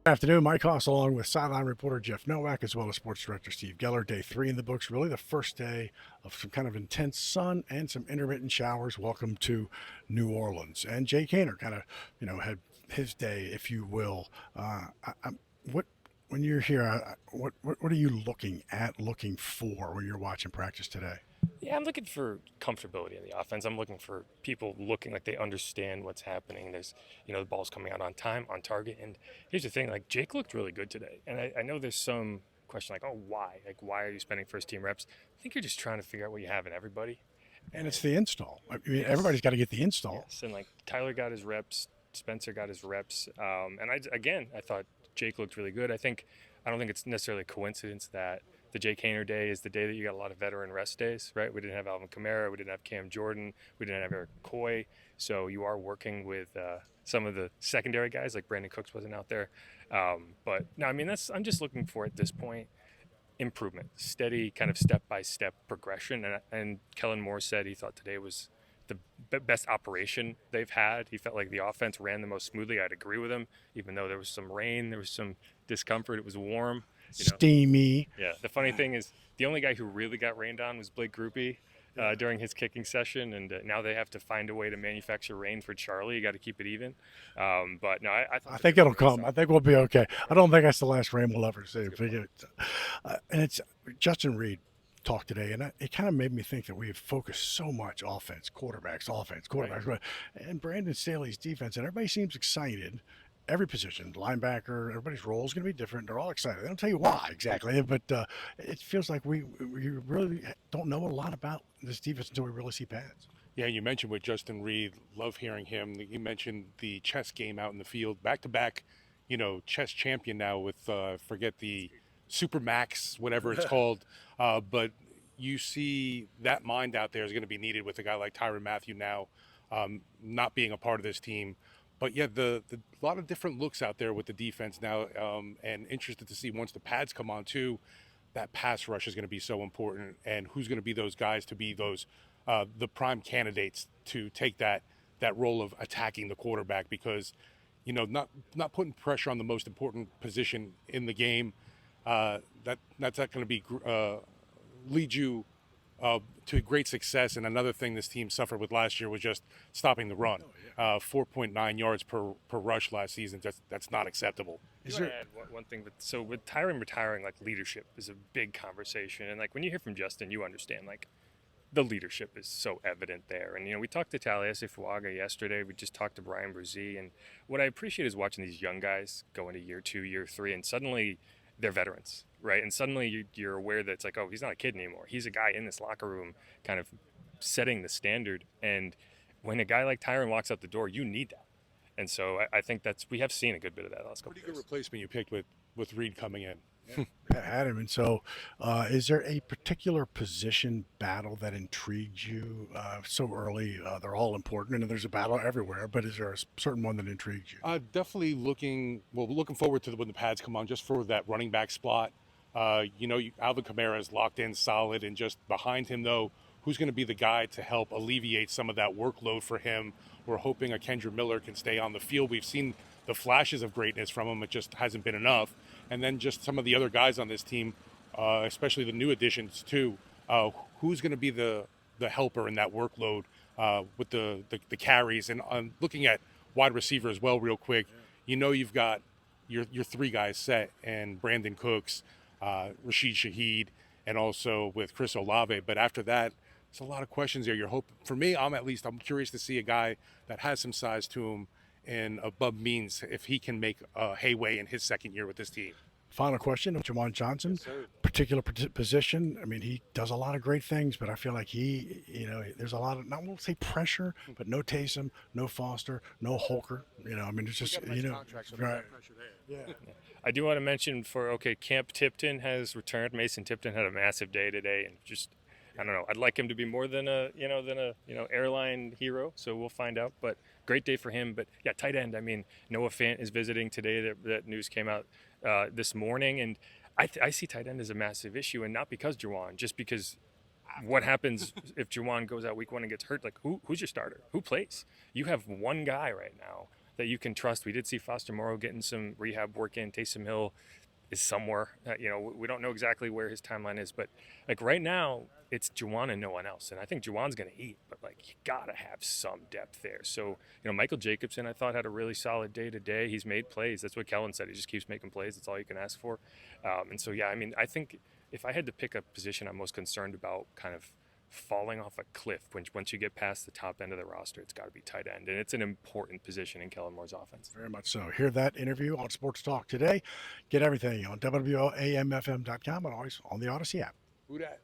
Good afternoon, Mike Haas, along with sideline reporter Jeff Nowak, as well as sports director Steve Geller. Day 3 in the books, really the first day of some kind of intense sun and some intermittent showers. Welcome to New Orleans. And Jay Kaner kind of, had his day, if you will. What when you're here, what are you looking for when you're watching practice today? Yeah, I'm looking for comfortability in the offense. I'm looking for people looking like they understand what's happening. The ball's coming out on time, on target. And here's the thing, like Jake looked really good today. And I know there's some question like, oh, why? Like, why are you spending first team reps? I think you're just trying to figure out what you have in everybody. And it's And the install. I mean, yes, everybody's got to get the install. yes. And like Tyler got his reps, Spencer got his reps. I thought Jake looked really good. I don't think it's necessarily a coincidence that the Jake Hainer day is the day that you got a lot of veteran rest days, right? We didn't have Alvin Kamara, we didn't have Cam Jordan, we didn't have Eric Coy. So you are working with some of the secondary guys, like Brandon Cooks wasn't out there. But no, I mean, I'm just looking for at this point improvement, steady kind of step by step progression. And Kellen Moore said he thought today was the best operation they've had. He felt like the offense ran the most smoothly. I'd agree with him, even though there was some rain, there was some discomfort. It was warm, you know. Steamy. Yeah. The funny thing is, the only guy who really got rained on was Blake Groupie. During his kicking session, and now they have to find a way to manufacture rain for Charlie. You got to keep it even. But no, I thought I today think was a it'll great come. start. I think we'll be okay. I don't think that's the last rain we'll ever see. And it's Justin Reed talked today, and it kind of made me think that we have focused so much offense, Right. quarterbacks, and Brandon Staley's defense, and everybody seems excited. Every position, linebacker, everybody's role is going to be different. They're all excited. They don't tell you why exactly, but it feels like we really don't know a lot about this defense until we really see pads. Yeah, you mentioned with Justin Reed, love hearing him. You mentioned the chess game out in the field, back to back, chess champion now with forget the Super Max, whatever it's called. But you see that mind out there is going to be needed with a guy like Tyron Matthew now, not being a part of this team. But yeah, the a lot of different looks out there with the defense now, and interested to see once the pads come on too, that pass rush is going to be so important, and who's going to be those guys to be those the prime candidates to take that role of attacking the quarterback because not putting pressure on the most important position in the game, that's not going to be lead you to great success. And another thing this team suffered with last year was just stopping the run. 4.9 yards per rush last season. That's not acceptable. You Is want there to add one thing, but so with Tyron retiring, like leadership is a big conversation, and like when you hear from Justin, you understand like the leadership is so evident there. And we talked to Taliesin Fuaga yesterday. We just talked to Brian Brzee, and what I appreciate is watching these young guys go into year 2, year 3, and suddenly they're veterans, right? And suddenly you're aware that it's like, oh, he's not a kid anymore. He's a guy in this locker room, kind of setting the standard. And when a guy like Tyron walks out the door, you need that. And so I think we have seen a good bit of that last couple Pretty of good years. replacement you picked with Reed coming in. had him, and so is there a particular position battle that intrigues you so early? They're all important, and there's a battle everywhere. But is there a certain one that intrigues you? Definitely looking forward to when the pads come on, just for that running back spot. Alvin Kamara is locked in solid, and just behind him though, who's going to be the guy to help alleviate some of that workload for him? We're hoping a Kendra Miller can stay on the field. We've seen the flashes of greatness from him; it just hasn't been enough. And then just some of the other guys on this team, especially the new additions too. Who's going to be the helper in that workload with the carries? And looking at wide receiver as well, real quick. You've got your three guys set, and Brandon Cooks, Rashid Shaheed, and also with Chris Olave. But after that, it's a lot of questions there. You're hoping for me. I'm curious to see a guy that has some size to him and above means if he can make hayway in his second year with this team. Final question of Juwan Johnson, Yes, sir. particular position. I mean, he does a lot of great things, but I feel like there's a lot of, not won't say pressure, but no Taysom, no Foster, no Holker. I mean, it's We just, got a nice contract, so there's right. no pressure there. Yeah. I do want to mention Camp Tipton has returned. Mason Tipton had a massive day today, and just I don't know. I'd like him to be more than a airline hero. So we'll find out. But great day for him. But yeah, tight end. I mean, Noah Fant is visiting today. That news came out this morning, and I see tight end as a massive issue, and not because Juwan, just because what happens if Juwan goes out week 1 and gets hurt? Like who's your starter? Who plays? You have one guy right now that you can trust. We did see Foster Moreau getting some rehab work in. Taysom Hill is somewhere. We don't know exactly where his timeline is, but like right now, it's Juwan and no one else. And I think Juwan's going to eat, but like you got to have some depth there. So, Michael Jacobson, I thought, had a really solid day today. He's made plays. That's what Kellen said. He just keeps making plays. That's all you can ask for. And so, yeah, I mean, I think if I had to pick a position I'm most concerned about kind of falling off a cliff once you get past the top end of the roster, it's got to be tight end. And it's an important position in Kellen Moore's offense. Very much so. Hear that interview on Sports Talk today. Get everything on WWAMFM.com and always on the Odyssey app. Who dat?